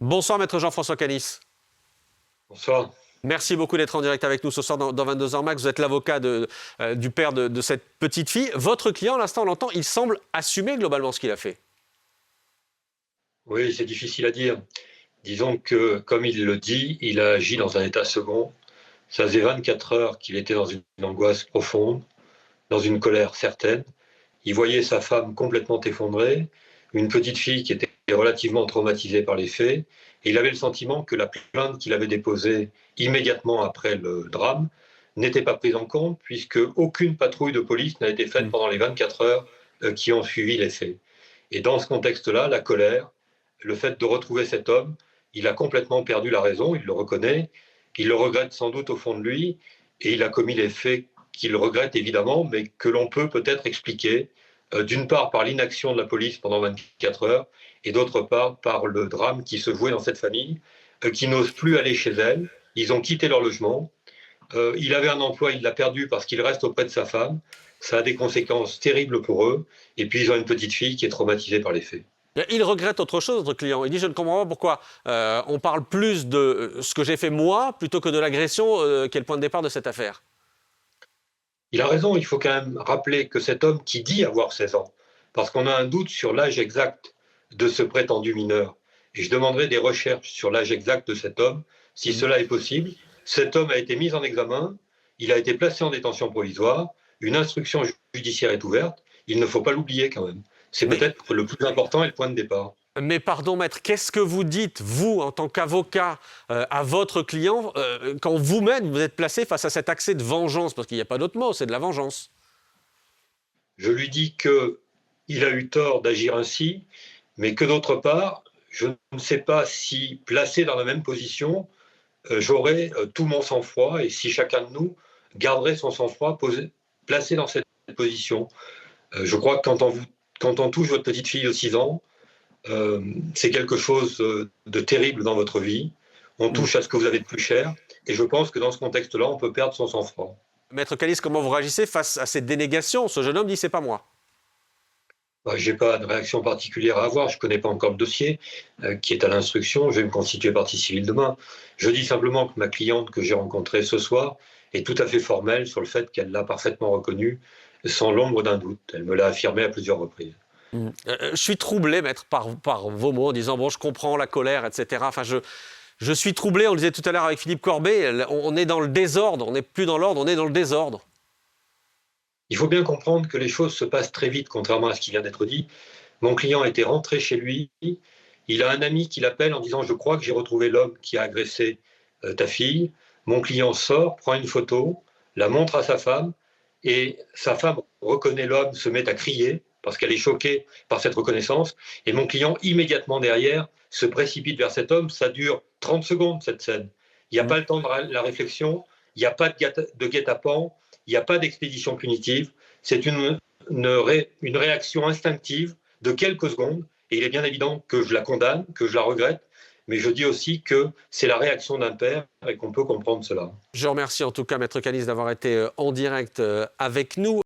Bonsoir, maître Jean-François Canis. Bonsoir. Merci beaucoup d'être en direct avec nous ce soir dans 22h Max. Vous êtes l'avocat du père de cette petite fille. Votre client, à l'instant, on l'entend, il semble assumer globalement ce qu'il a fait. Oui, c'est difficile à dire. Disons que, comme il le dit, il a agi dans un état second. Ça faisait 24 heures qu'il était dans une angoisse profonde, dans une colère certaine. Il voyait sa femme complètement effondrée, une petite fille qui était relativement traumatisée par les faits. Et il avait le sentiment que la plainte qu'il avait déposée immédiatement après le drame n'était pas prise en compte, puisque aucune patrouille de police n'a été faite pendant les 24 heures qui ont suivi les faits. Et dans ce contexte-là, la colère, le fait de retrouver cet homme, il a complètement perdu la raison, il le reconnaît, il le regrette sans doute au fond de lui, et il a commis les faits qu'il regrette évidemment, mais que l'on peut peut-être expliquer, d'une part par l'inaction de la police pendant 24 heures, et d'autre part par le drame qui se jouait dans cette famille, qui n'ose plus aller chez elle. Ils ont quitté leur logement. Il avait un emploi, il l'a perdu parce qu'il reste auprès de sa femme. Ça a des conséquences terribles pour eux. Et puis ils ont une petite fille qui est traumatisée par les faits. Il regrette autre chose, votre client. Il dit, je ne comprends pas pourquoi on parle plus de ce que j'ai fait moi plutôt que de l'agression qui est le point de départ de cette affaire. Il a raison, il faut quand même rappeler que cet homme qui dit avoir 16 ans, parce qu'on a un doute sur l'âge exact de ce prétendu mineur, et je demanderai des recherches sur l'âge exact de cet homme, si cela est possible. Cet homme a été mis en examen, il a été placé en détention provisoire, une instruction judiciaire est ouverte, il ne faut pas l'oublier quand même. C'est Mais, peut-être le plus important et le point de départ. mais pardon, maître, qu'est-ce que vous dites, vous, en tant qu'avocat, à votre client, quand vous-même vous êtes placé face à cet accès de vengeance? Parce qu'il n'y a pas d'autre mot, c'est de la vengeance. Je lui dis qu'il a eu tort d'agir ainsi, mais que d'autre part, je ne sais pas si placé dans la même position, j'aurais tout mon sang-froid et si chacun de nous garderait son sang-froid placé dans cette position. Je crois que quand on touche votre petite fille de 6 ans, c'est quelque chose de terrible dans votre vie. On touche à ce que vous avez de plus cher. Et je pense que dans ce contexte-là, on peut perdre son sang-froid. Maître Canis, comment vous réagissez face à cette dénégation? Ce jeune homme dit, c'est pas moi. Je n'ai pas de réaction particulière à avoir. Je ne connais pas encore le dossier qui est à l'instruction. Je vais me constituer partie civile demain. Je dis simplement que ma cliente que j'ai rencontrée ce soir est tout à fait formelle sur le fait qu'elle l'a parfaitement reconnu sans l'ombre d'un doute. Elle me l'a affirmé à plusieurs reprises. Je suis troublé, maître, par vos mots, en disant, bon, je comprends la colère, etc. Enfin, je suis troublé, on le disait tout à l'heure avec Philippe Corbet, on est dans le désordre, on n'est plus dans l'ordre, on est dans le désordre. Il faut bien comprendre que les choses se passent très vite, contrairement à ce qui vient d'être dit. Mon client était rentré chez lui, il a un ami qui l'appelle en disant « Je crois que j'ai retrouvé l'homme qui a agressé ta fille ». Mon client sort, prend une photo, la montre à sa femme, et sa femme reconnaît l'homme, se met à crier, parce qu'elle est choquée par cette reconnaissance, et mon client, immédiatement derrière, se précipite vers cet homme. Ça dure 30 secondes, cette scène. Il n'y a pas le temps de la réflexion, il n'y a pas de guet-apens, il n'y a pas d'expédition punitive. C'est une réaction instinctive de quelques secondes. Et il est bien évident que je la condamne, que je la regrette, mais je dis aussi que c'est la réaction d'un père et qu'on peut comprendre cela. Je remercie en tout cas Maître Canis d'avoir été en direct avec nous.